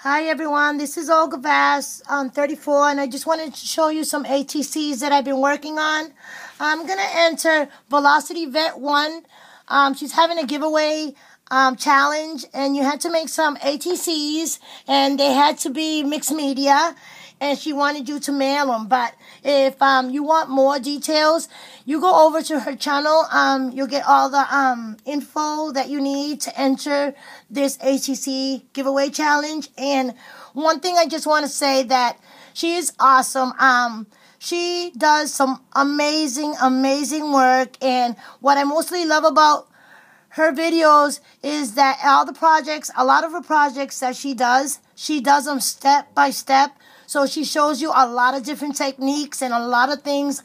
Hi everyone, this is Olga Vass, 34, and I just wanted to show you some ATCs that I've been working on. I'm going to enter Velocityvetty1. She's having a giveaway challenge, and you had to make some ATCs, and they had to be mixed media, and she wanted you to mail them. But if you want more details, you go over to her channel. You'll get all the info that you need to enter this ATC giveaway challenge. And one thing I just want to say that she is awesome. She does some amazing work, and what I mostly love about her videos is that a lot of her projects that she does them step by step. So she shows you a lot of different techniques and a lot of things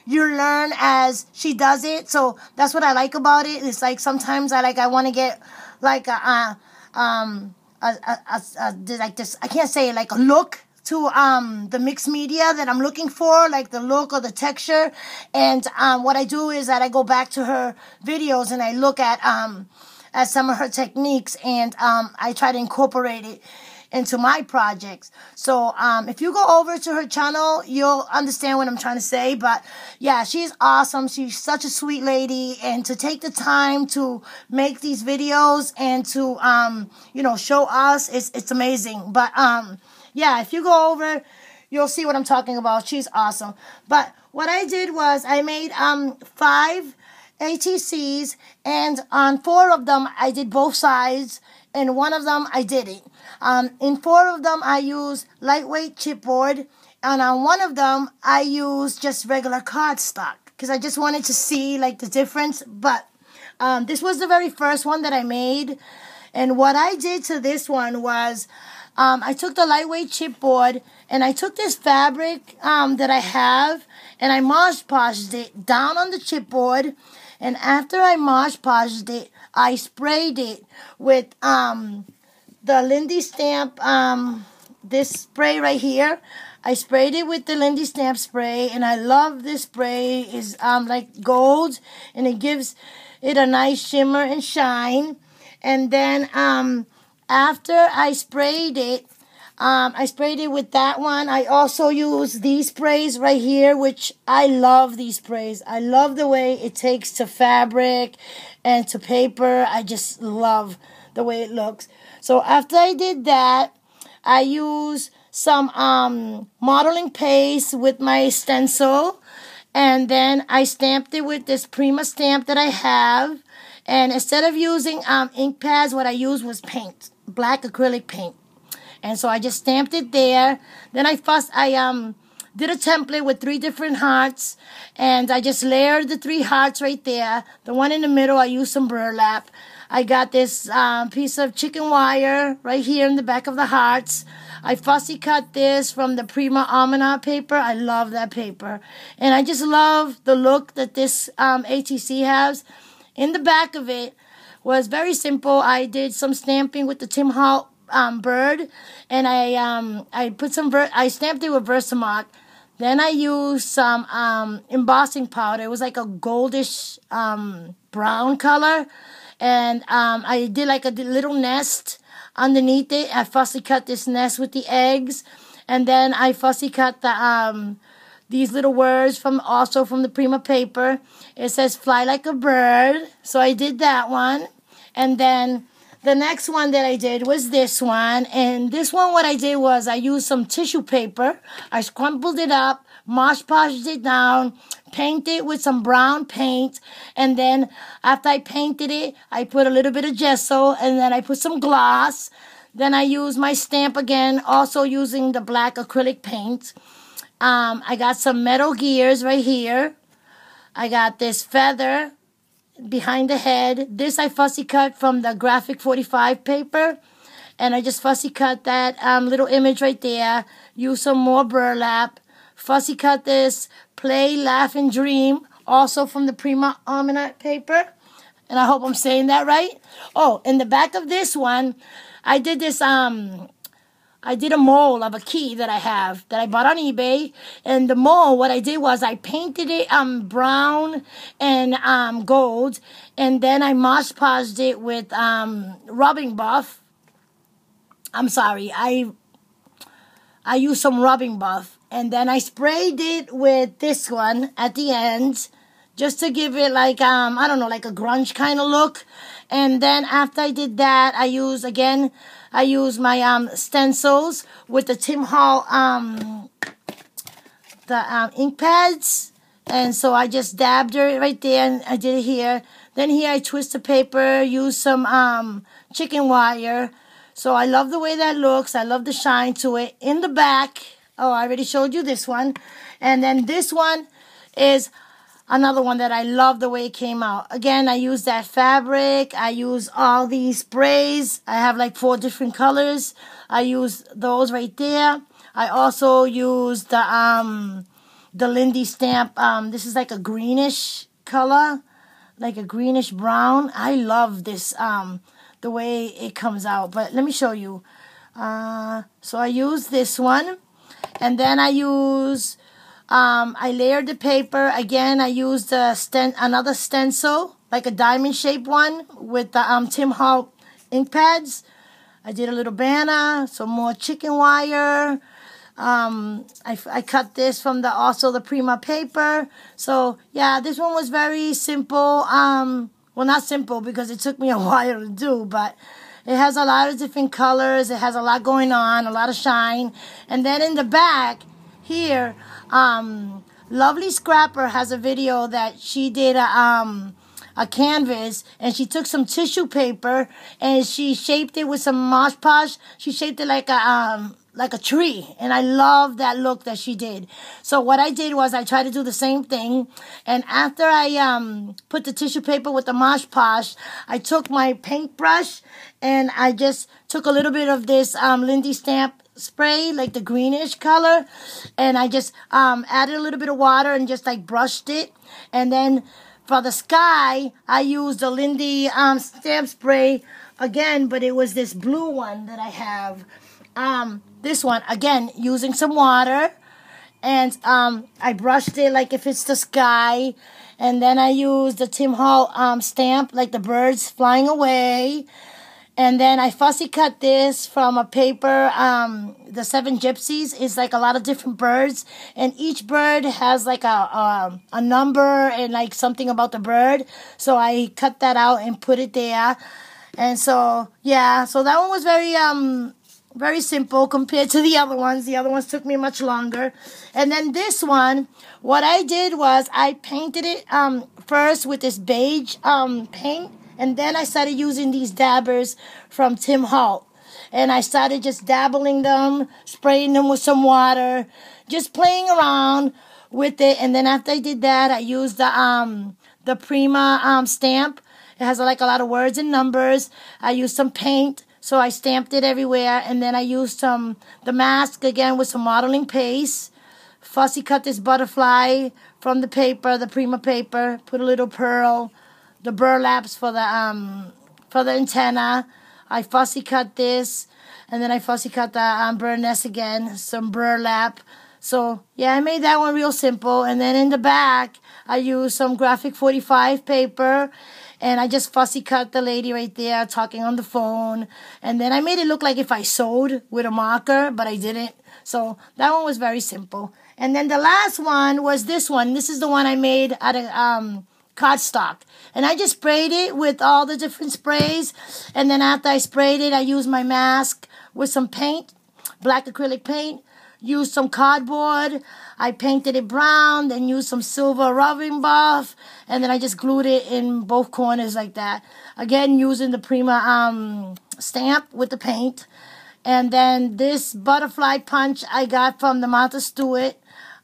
you learn as she does it. So that's what I like about it. It's like sometimes I want to get like like this, I can't say, like a look to the mixed media that I'm looking for, like the look or the texture. And what I do is that I go back to her videos and I look at some of her techniques, and I try to incorporate it into my projects. So if you go over to her channel, you'll understand what I'm trying to say. But yeah, she's awesome. She's such a sweet lady, and to take the time to make these videos and to show us, it's amazing. But yeah, if you go over, you'll see what I'm talking about. She's awesome. But what I did was I made 5 ATCs, and on 4 of them I did both sides, and 1 of them I didn't. In 4 of them I used lightweight chipboard, and on 1 of them I used just regular cardstock because I just wanted to see like the difference. But this was the very first one that I made, and what I did to this one was I took the lightweight chipboard and I took this fabric that I have, and I Mod Podged it down on the chipboard. And after I Mod Podged it, I sprayed it with the Lindy Stamp, this spray right here. I sprayed it with the Lindy Stamp spray, and I love this spray. It's like gold, and it gives it a nice shimmer and shine. And then after I sprayed it with that one. I also use these sprays right here, which I love these sprays. I love the way it takes to fabric and to paper. I just love the way it looks. So after I did that, I used some modeling paste with my stencil, and then I stamped it with this Prima stamp that I have. And instead of using ink pads, what I used was paint, black acrylic paint. And so I just stamped it there. Then I did a template with 3 different hearts, and I just layered the 3 hearts right there. The one in the middle, I used some burlap. I got this piece of chicken wire right here in the back of the hearts. I fussy cut this from the Prima Almanac paper. I love that paper. And I just love the look that this ATC has. In the back of it was very simple. I did some stamping with the Tim Hart bird, and I put some I stamped it with Versamark. Then I used some embossing powder. It was like a goldish brown color, and I did like a little nest underneath it. I fussy cut this nest with the eggs, and then I fussy cut the these little words also from the Prima paper. It says "Fly like a bird," so I did that one. And then the next one that I did was this one. And this one, what I did was I used some tissue paper. I crumpled it up, Mod Podged it down, painted it with some brown paint. And then after I painted it, I put a little bit of gesso, and then I put some gloss. Then I used my stamp again, also using the black acrylic paint. I got some metal gears right here. I got this feather behind the head. This I fussy cut from the Graphic 45 paper, and I just fussy cut that little image right there. Use some more burlap. Fussy cut this Play, Laugh, and Dream, also from the Prima Almanac paper, and I hope I'm saying that right. Oh, in the back of this one, I did this I did a mold of a key that I have that I bought on eBay. And the mold, what I did was I painted it brown and gold, and then I Mod Podged it with rubbing buff. I'm sorry, I used some rubbing buff, and then I sprayed it with this one at the end, just to give it like, I don't know, like a grunge kind of look. And then after I did that, I used my stencils with the Tim Hall, ink pads. And so I just dabbed it right there, and I did it here. Then here I twist the paper, use some chicken wire. So I love the way that looks. I love the shine to it. In the back, oh, I already showed you this one. And then this one is another one that I love the way it came out. Again, I use that fabric. I use all these sprays. I have like 4 different colors. I use those right there. I also use the Lindy stamp. This is like a greenish color, like a greenish brown. I love this, the way it comes out. But let me show you. So I use this one, and then I layered the paper. Again, I used another stencil, like a diamond shaped one with the Tim Hall ink pads. I did a little banner, some more chicken wire. I cut this from the Prima paper. So yeah, this one was very simple. Well, not simple because it took me a while to do, but it has a lot of different colors. It has a lot going on, a lot of shine. And then in the back here, Lovely Scrapper has a video that she did a canvas, and she took some tissue paper and she shaped it with some Mosh Posh. She shaped it like a tree, and I love that look that she did. So what I did was I tried to do the same thing, and after I put the tissue paper with the Mosh Posh, I took my paintbrush and I just took a little bit of this Lindy stamp spray, like the greenish color, and I just added a little bit of water and just like brushed it. And then for the sky, I used the Lindy stamp spray again, but it was this blue one that I have. This one, again, using some water, and I brushed it like if it's the sky, and then I used the Tim Hall stamp, like the birds flying away, and then I fussy cut this from a paper, the 7 Gypsies. Is like a lot of different birds, and each bird has like a number and like something about the bird, so I cut that out and put it there. And so, yeah, so that one was very simple compared to the other ones. The other ones took me much longer. And then this one, what I did was I painted it first with this beige paint, and then I started using these dabbers from Tim Hall. And I started just dabbling them, spraying them with some water, just playing around with it. And then after I did that, I used the Prima stamp. It has like a lot of words and numbers. I used some paint. So I stamped it everywhere, and then I used the mask again with some modeling paste. Fussy cut this butterfly from the paper, the Prima paper. Put a little pearl, the burlaps for the antenna. I fussy cut this, and then I fussy cut the bird nest again, some burlap. So yeah, I made that one real simple. And then in the back, I used some graphic 45 paper. And I just fussy cut the lady right there talking on the phone. And then I made it look like if I sewed with a marker, but I didn't. So that one was very simple. And then the last one was this one. This is the one I made out of cardstock. And I just sprayed it with all the different sprays. And then after I sprayed it, I used my mask with some paint, black acrylic paint. Used some cardboard. I painted it brown, then used some silver rubbing buff, and then I just glued it in both corners like that. Again, using the Prima stamp with the paint. And then this butterfly punch I got from the Martha Stewart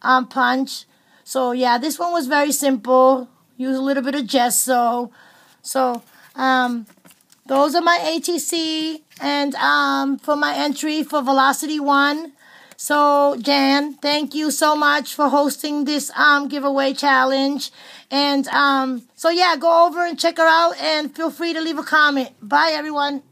punch. So yeah, this one was very simple. Use a little bit of gesso. So those are my ATC, and for my entry for Velocity1. So, Jan, thank you so much for hosting this giveaway challenge. And so, yeah, go over and check her out, and feel free to leave a comment. Bye, everyone.